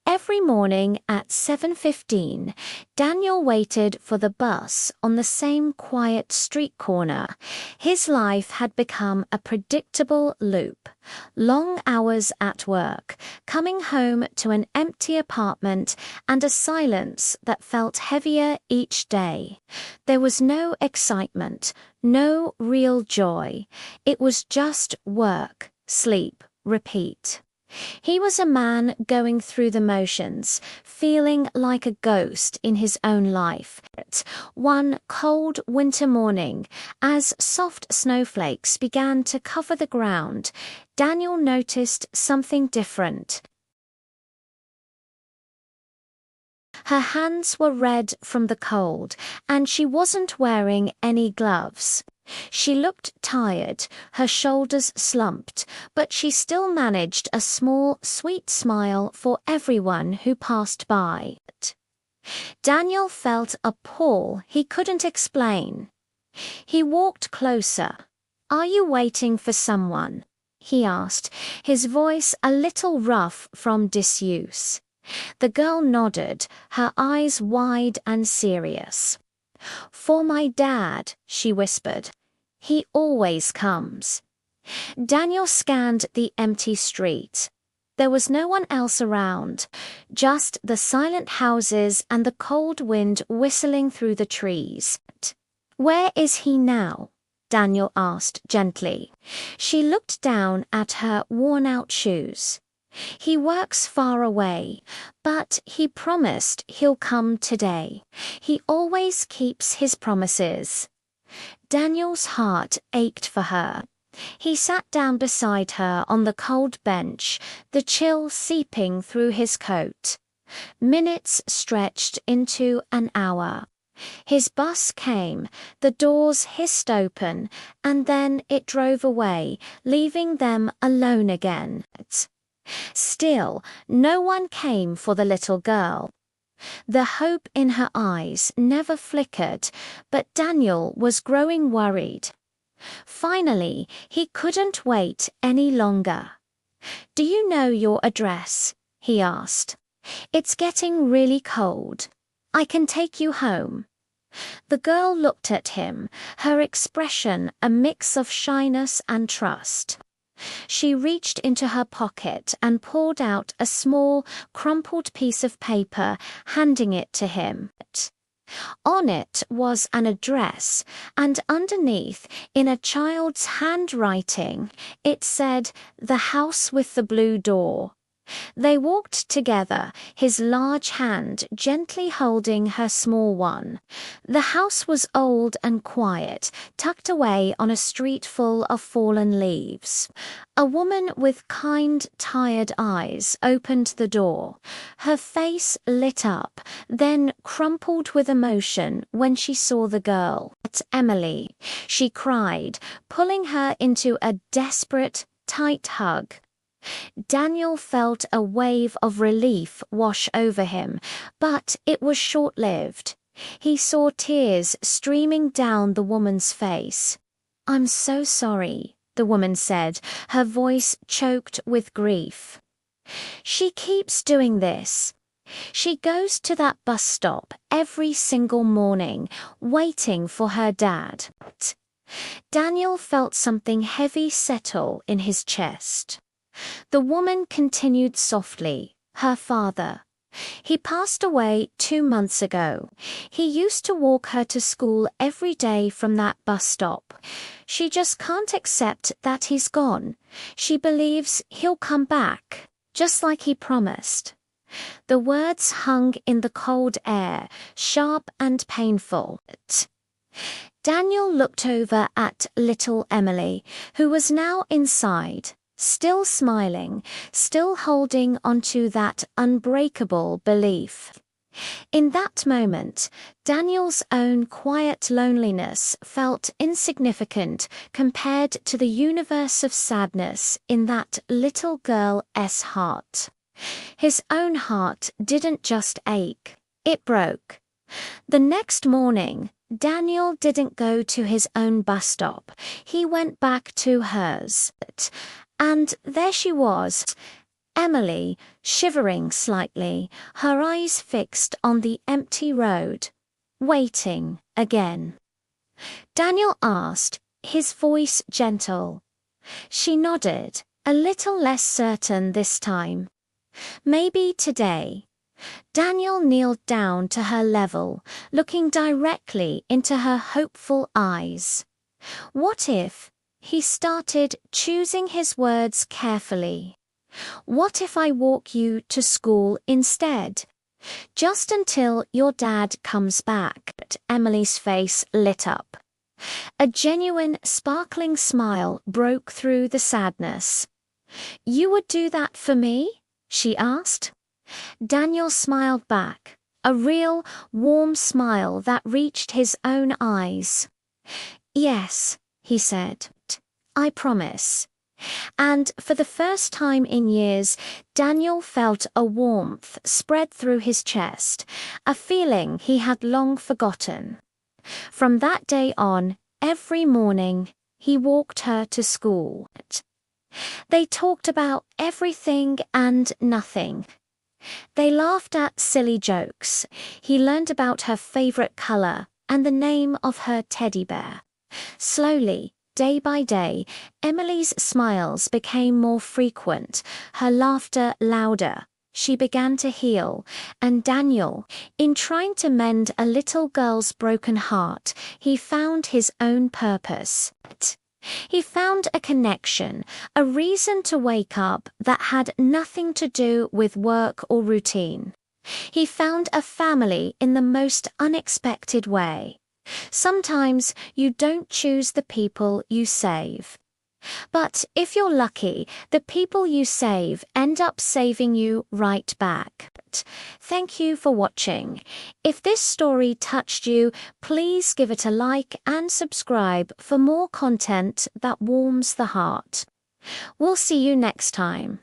Every morning at 7:15, Daniel waited for the bus on the same quiet street corner. His life had become a predictable loop. Long hours at work, coming home to an empty apartment, and a silence that felt heavier each day. There was no excitement, no real joy. It was just work, sleep, repeat. He was a man going through the motions, feeling like a ghost in his own life. One cold winter morning, as soft snowflakes began to cover the ground, Daniel noticed something different. Her hands were red from the cold, and she wasn't wearing any gloves. She looked tired, her shoulders slumped, but she still managed a small, sweet smile for everyone who passed by. Daniel felt a pull he couldn't explain. He walked closer. "Are you waiting for someone?" he asked, his voice a little rough from disuse. The girl nodded, her eyes wide and serious. "For my dad," she whispered. "He always comes." Daniel scanned the empty street. There was no one else around, just the silent houses and the cold wind whistling through the trees. "Where is he now?" Daniel asked gently. She looked down at her worn-out shoes. "He works far away, but he promised he'll come today. He always keeps his promises." Daniel's heart ached for her. He sat down beside her on the cold bench, the chill seeping through his coat. Minutes stretched into an hour. His bus came, the doors hissed open, and then it drove away, leaving them alone again. Still, no one came for the little girl. The hope in her eyes never flickered, but Daniel was growing worried. Finally, he couldn't wait any longer. "Do you know your address?" he asked. "It's getting really cold. I can take you home." The girl looked at him, her expression a mix of shyness and trust. She reached into her pocket and pulled out a small, crumpled piece of paper, handing it to him. On it was an address, and underneath, in a child's handwriting, it said, "The House with the Blue Door." They walked together, his large hand gently holding her small one. The house was old and quiet, tucked away on a street full of fallen leaves. A woman with kind, tired eyes opened the door. Her face lit up, then crumpled with emotion when she saw the girl. "It's Emily," she cried, pulling her into a desperate, tight hug. Daniel felt a wave of relief wash over him, but it was short-lived. He saw tears streaming down the woman's face. "I'm so sorry," the woman said, her voice choked with grief. "She keeps doing this. She goes to that bus stop every single morning, waiting for her dad." Daniel felt something heavy settle in his chest. The woman continued softly, "Her father. He passed away 2 months ago. He used to walk her to school every day from that bus stop. She just can't accept that he's gone. She believes he'll come back, just like he promised." The words hung in the cold air, sharp and painful. Daniel looked over at little Emily, who was now inside, still smiling, still holding onto that unbreakable belief. In that moment, Daniel's own quiet loneliness felt insignificant compared to the universe of sadness in that little girl's heart. His own heart didn't just ache, it broke. The next morning, Daniel didn't go to his own bus stop. He went back to hers. And there she was, Emily, shivering slightly, her eyes fixed on the empty road, waiting again. Daniel asked, his voice gentle. She nodded, a little less certain this time. Maybe today. Daniel kneeled down to her level, looking directly into her hopeful eyes. What if, he started choosing his words carefully. What if I walk you to school instead? Just until your dad comes back. Emily's face lit up. A genuine, sparkling smile broke through the sadness. You would do that for me? She asked. Daniel smiled back, a real, warm smile that reached his own eyes. Yes, he said, I promise. And for the first time in years, Daniel felt a warmth spread through his chest, a feeling he had long forgotten. From that day on, every morning, he walked her to school. They talked about everything and nothing. They laughed at silly jokes. He learned about her favorite color and the name of her teddy bear. Slowly, day by day, Emily's smiles became more frequent, her laughter louder. She began to heal, and Daniel, in trying to mend a little girl's broken heart, he found his own purpose. He found a connection, a reason to wake up that had nothing to do with work or routine. He found a family in the most unexpected way. Sometimes you don't choose the people you save. But if you're lucky, the people you save end up saving you right back. Thank you for watching. If this story touched you, please give it a like and subscribe for more content that warms the heart. We'll see you next time.